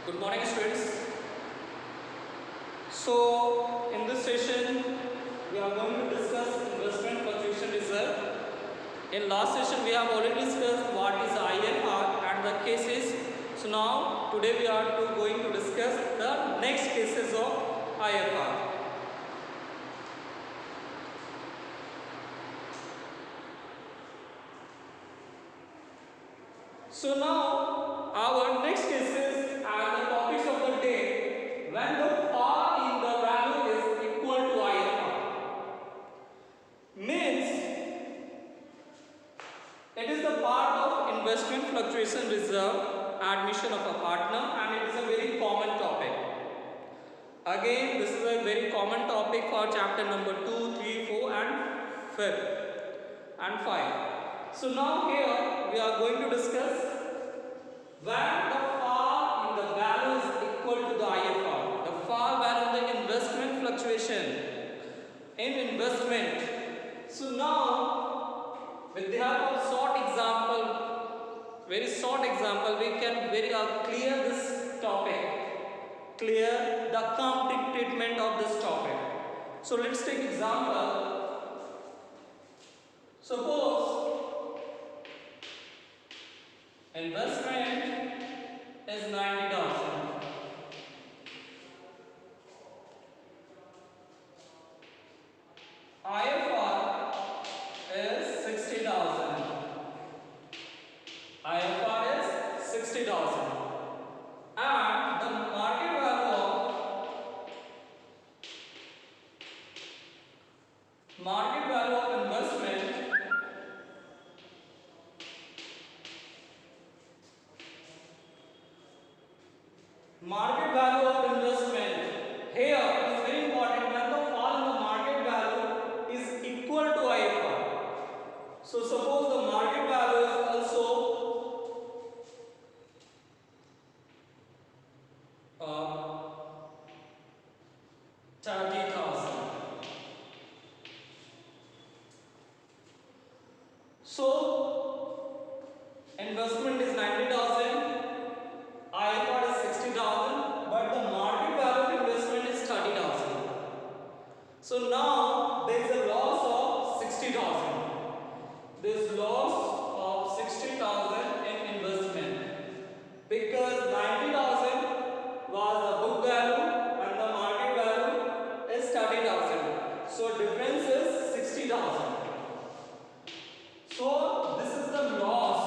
Good morning, students. So, in this session, we are going to discuss investment fluctuation reserve. In last session, we have already discussed what is IFR and the cases. So now, today we are going to discuss the next cases of IFR. So now, our next cases are the topics of the day when the fall in the value is equal to IFR. Means it is the part of investment fluctuation reserve admission of a partner, and it is a very common topic. Again, this is a very common topic for chapter number 2, 3, 4 and 5 and 5. So now here we are going to discuss when the fall in the value is equal to the IFR. The fall value in the investment fluctuation in investment. So now with the help of very short example, we can very clear this topic, clear the accounting treatment of this topic. So let's take example. Suppose investment is 90,000. IFR is 60,000. IFR is 60,000. And the market value of investment here is very important when the fall in the market value is equal to IFR. So suppose the market value is also 30,000. So investment is 90,000, IFR is 60,000, but the market value of investment is 30,000. So now there is a loss of 60,000. There is loss of 60,000 in investment because 90,000 was the book value and the market value is 30,000. So difference is 60,000. So this is the loss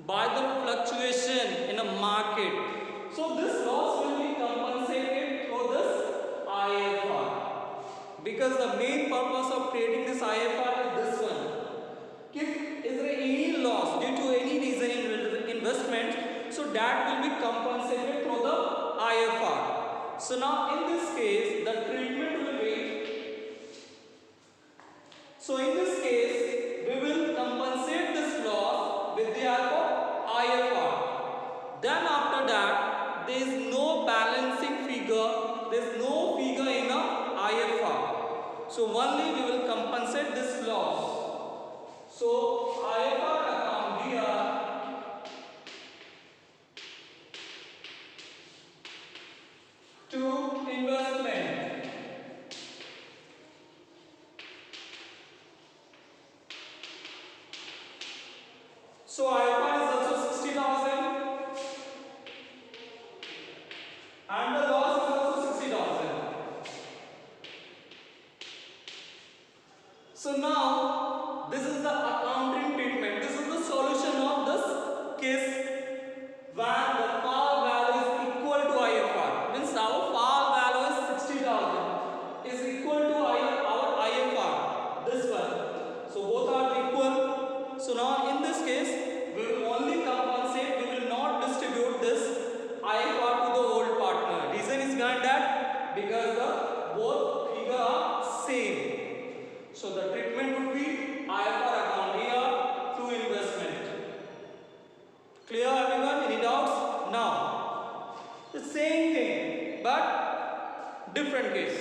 by the fluctuation in a market. So this loss will be compensated through this IFR, because the main purpose of creating this IFR is this one. If is there any loss due to any reason in investment, so that will be compensated through the IFR. So now in this case, the treatment will be, so in this case, we will compensate this loss with the help of IFR. Then after that, there is no balancing figure, there is no figure in a IFR. So only we will compensate this loss. So IFR account here to investment. So IFR is also 60,000 and the loss is also 60,000. So now this is the accounting treatment. This is the solution of this case when the fall value is equal to IFR. Means our fall value is 60,000 is equal to our IFR. This one. So both are equal. So now in this case, we will only compensate, we will not distribute this IFR to the old partner. Reason is behind that because the both figure are same. So the treatment would be IFR account here to investment. Clear everyone? Any doubts? Now the same thing but different case.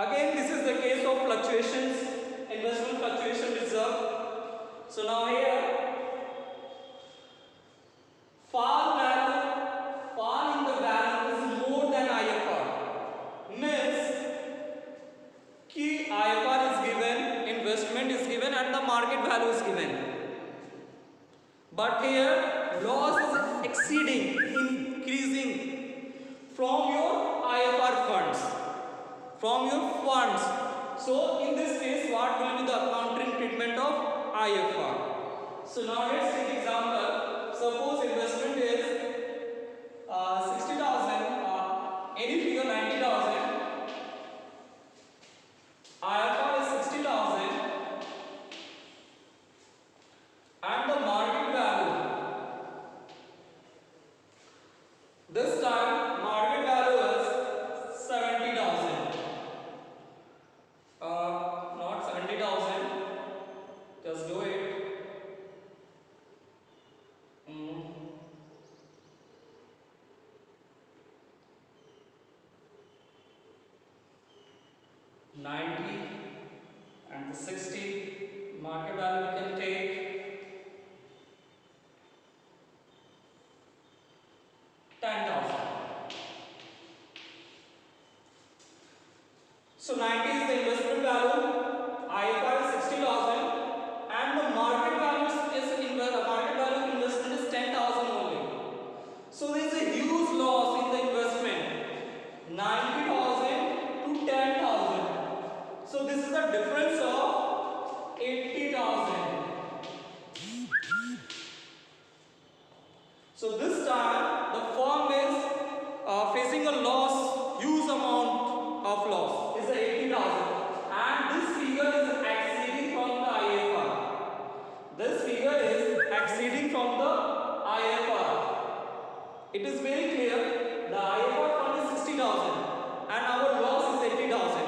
Again, this is the case of fluctuations, investment fluctuation reserve. So now here, fall in the value is more than IFR. Means key IFR is given, investment is given, and the market value is given. But here, loss is exceeding, increasing from your IFR funds. From your funds. So in this case, what will be the accounting treatment of IFR? So now let's take example. Suppose investment is 60,000, any figure 90,000. IFR is 60,000, and the market value. This time market value is 70,000. Not 70,000. Just do it. 90 and the 60 market value we can take 10,000. So 90 is the investment value, IFR is 60,000, and the market value of investment is 10,000 only. So there is a huge loss in the investment, 90,000 to 10,000. So this is the difference of 80,000. So this time the firm is facing a loss, huge amount of loss is 80,000, and this figure is exceeding from the IFR. This figure is exceeding from the IFR. It is very clear, the IFR fund is 60,000 and our loss is 80,000.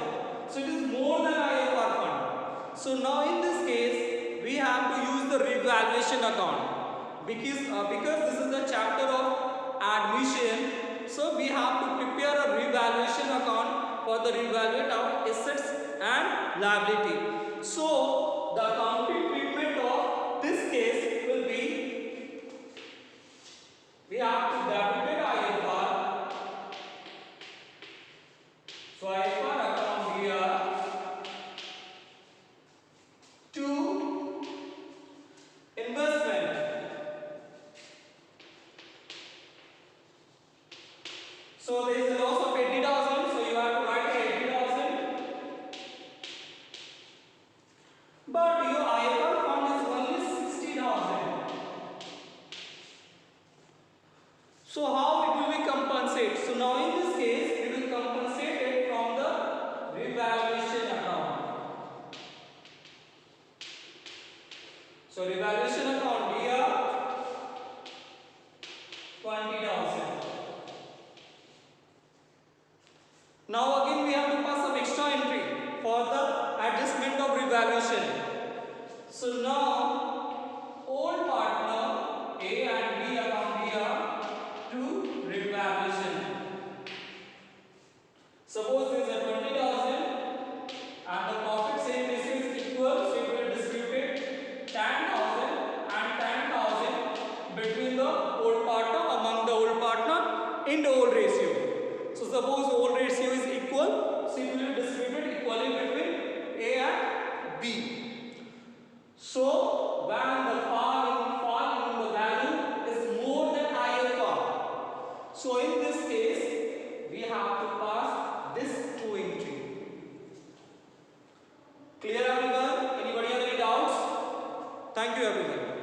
So it is more than IFR fund. So now in this case, we have to use the revaluation account because this is the chapter of admission. So we have to prepare a revaluation account for the revaluate of assets and liability. So the accounting treatment of this case will be, we have to debit IFR. So IFR account here to investment. So there is a loss of 80,000. So you have to write 80,000. But your IFR fund is only 60,000. So how it will be compensated? So now in this case, we will compensate it from the revaluation account. So revaluation account here 20,000. Now again we have to pass some extra entry for the adjustment of revaluation. So now old partner A and B account here to revaluation. Suppose there is a 20,000 and the profit same ratio is equal, so it will distribute 10,000 and 10,000 between the old partner, among the old partner in the old ratio. So suppose old ratio is equal, so it will distribute equally between A and B. So when the fall in the value is more than IFR, so in this case we have to pass this two entry. Clear everyone? Anybody have any doubts? Thank you everyone.